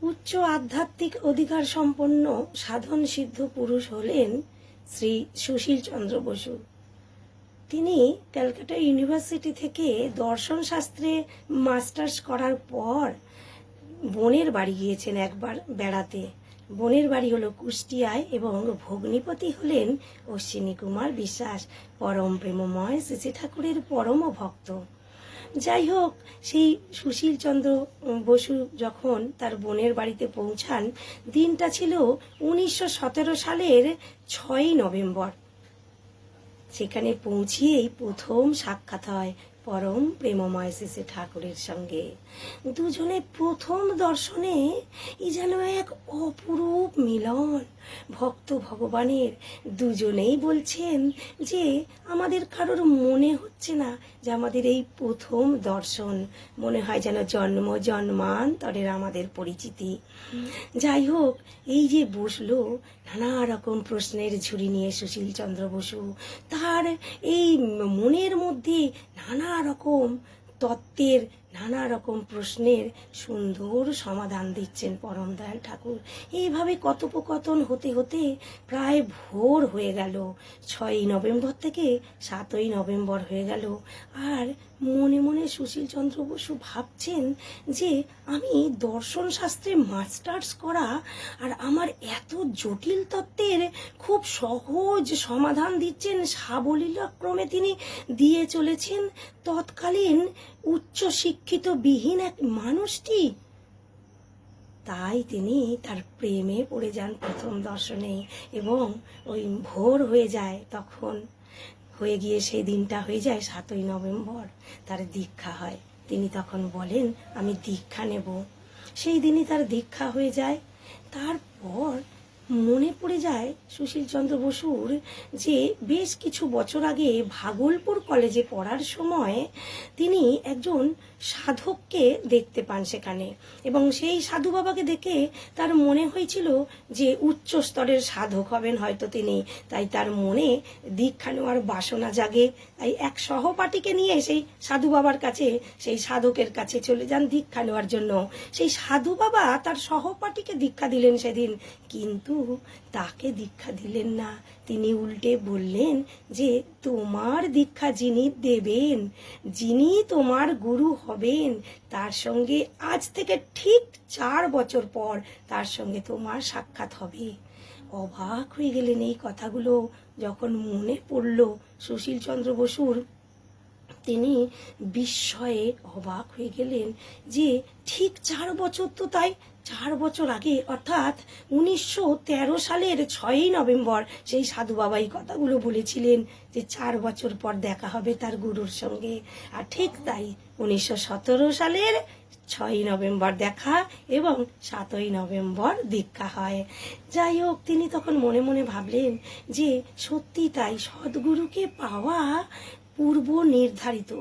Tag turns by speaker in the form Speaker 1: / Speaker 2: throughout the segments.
Speaker 1: উচ্চ আধ্যাত্মিক অধিকার সম্পন্ন সাধন সিদ্ধ পুরুষ হলেন শ্রী সুশীল চন্দ্র বসু। তিনি ক্যালকাটা ইউনিভার্সিটি থেকে দর্শন শাস্ত্রে মাস্টার্স করার পর বোনের বাড়ি গিয়েছেন একবার বেড়াতে। বোনের বাড়ি হলো কুষ্টিয়ায় এবং ভগ্নিপতি হলেন অশ্বিনী কুমার বিশ্বাস, পরম প্রেমময় শ্রী ঠাকুরের পরম ভক্ত। যাই হোক, সেই সুশীল চন্দ্র বসু যখন তার বোনের বাড়িতে পৌঁছান, দিনটা ছিল 1917 সালের 6ই নভেম্বর। সেখানে পৌঁছিয়েই প্রথম সাক্ষাৎ হয় পরম প্রেমময় শ্রী ঠাকুরের সঙ্গে। দুজনে প্রথম দর্শনে এই যেন এক অপরূপ মিলন। ভক্ত ভগবানের দুজনেই বলছেন যে আমাদের কারোর মনে হচ্ছে না যে আমাদের এই প্রথম দর্শন, মনে হয় যেন জন্ম জন্মান্তরের আমাদের পরিচিতি। যাই হোক, এই যে বসলো, নানা রকম প্রশ্নের ঝুড়ি নিয়ে সুশীল চন্দ্র বসু তার এই মনের মধ্যে নানা রকম তত্ত্বের, নানা রকম প্রশ্নের সুন্দর সমাধান দিচ্ছেন পরম দয়াল ঠাকুর। এইভাবে কথোপকথন হতে হতে প্রায় ভোর হয়ে গেল। 6ই নভেম্বর থেকে 7ই নভেম্বর হয়ে গেল। আর মনে মনে সুশীল চন্দ্র বসু ভাবছেন যে আমি দর্শন শাস্ত্রে মাস্টার্স করা আর আমার এত জটিল তত্ত্বের খুব সহজ সমাধান দিচ্ছেন, সাবলীলক্রমে তিনি দিয়ে চলেছেন তৎকালীন উচ্চ শিক্ষিত বিহীন এক মানুষটি। তাই তিনি তার প্রেমে পড়ে যান প্রথম দর্শনে এবং ওই ভোর হয়ে যায়। তখন হয়ে গিয়ে সেই দিনটা হয়ে যায় 7ই নভেম্বর, তার দীক্ষা হয়। তিনি তখন বলেন আমি দীক্ষা নেব। সেই দিনই তার দীক্ষা হয়ে যায়। তারপর মনে পড়ে যায় সুশীল চন্দ্র বসুর যে বেশ কিছু বছর আগে ভাগলপুর কলেজে পড়ার সময় তিনি একজন সাধককে দেখতে পান সেখানে, এবং সেই সাধু বাবাকে দেখে তার মনে হয়েছিল যে উচ্চ স্তরের সাধক হবেন হয়তো তিনি। তাই তার মনে দীক্ষা নেওয়ার বাসনা জাগে। তাই এক সহপাঠীকে নিয়ে সেই সাধু বাবার কাছে, সেই সাধকের কাছে চলে যান দীক্ষা নেওয়ার জন্য। সেই সাধু বাবা তার সহপাঠীকে দীক্ষা দিলেন সেদিন, কিন্তু তাকে দীক্ষা দিলেন না। তিনি উল্টে বললেন যে তোমার দীক্ষা যিনি দেবেন, যিনি তোমার গুরু হবেন, তার সঙ্গে আজ থেকে ঠিক 4 বছর পর তার সঙ্গে তোমার সাক্ষাৎ হবে। অবাক হয়ে গেলেন এই কথাগুলো যখন মনে পড়ল সুশীল চন্দ্র বসুর। তিনি বিস্ময়ে অবাক হয়ে গেলেন যে ঠিক 4 বছর তো, তাই 4 বছর আগে অর্থাৎ 1913 সালের 6ই নভেম্বর সেই সাধু বাবা এই কথাগুলো বলেছিলেন যে 4 বছর পর দেখা হবে তার গুরুর সঙ্গে। আর ঠিক তাই 1917 সালের 6ই নভেম্বর দেখা এবং 7ই নভেম্বর দীক্ষা হয়। যাই হোক, তিনি তখন মনে মনে ভাবলেন যে সত্যি তাই, সদ্গুরুকে পাওয়া পূর্ব নির্ধারিত,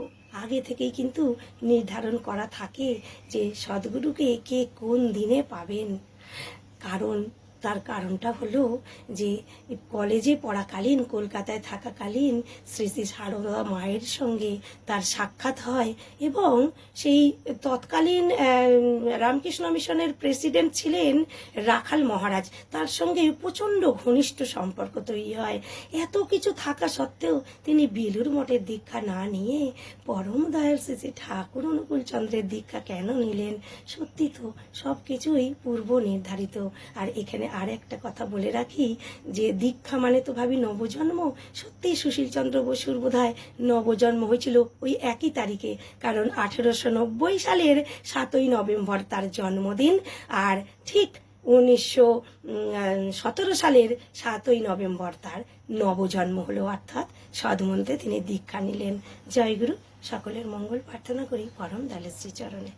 Speaker 1: আগে থেকেই কিন্তু নির্ধারণ করা থাকে যে সদ্গুরুকে কে কোন দিনে পাবেন। তার কারণটা হলো যে কলেজে পড়াকালীন, কলকাতায় থাকাকালীন শ্রী শ্রী সারদা মায়ের সঙ্গে তার সাক্ষাৎ হয় এবং সেই তৎকালীন রামকৃষ্ণ মিশনের প্রেসিডেন্ট ছিলেন রাখাল মহারাজ, তার সঙ্গে প্রচণ্ড ঘনিষ্ঠ সম্পর্ক তৈরি হয়। এত কিছু থাকা সত্ত্বেও তিনি বেলুড় মঠের দীক্ষা না নিয়ে পরম দয়াল শ্রী শ্রী ঠাকুর অনুকূল চন্দ্রের দীক্ষা কেন নিলেন? সত্যি তো সব কিছুই পূর্ব নির্ধারিত। আর এখানে আর একটা কথা বলে রাখি যে দীক্ষা মানে তো ভাবি নবজন্ম। সত্যি সুশীল চন্দ্র বসুর বোধহয় নবজন্ম হয়েছিল ওই একই তারিখে, কারণ 1890 সালের 7ই নভেম্বর তার জন্মদিন। আর ঠিক 1917 সালের 7ই নভেম্বর তার নবজন্ম হলো, অর্থাৎ সদমন্ত্রে তিনি দীক্ষা নিলেন। জয়গুরু, সকলের মঙ্গল প্রার্থনা করি পরম দয়ালের শ্রীচরণে।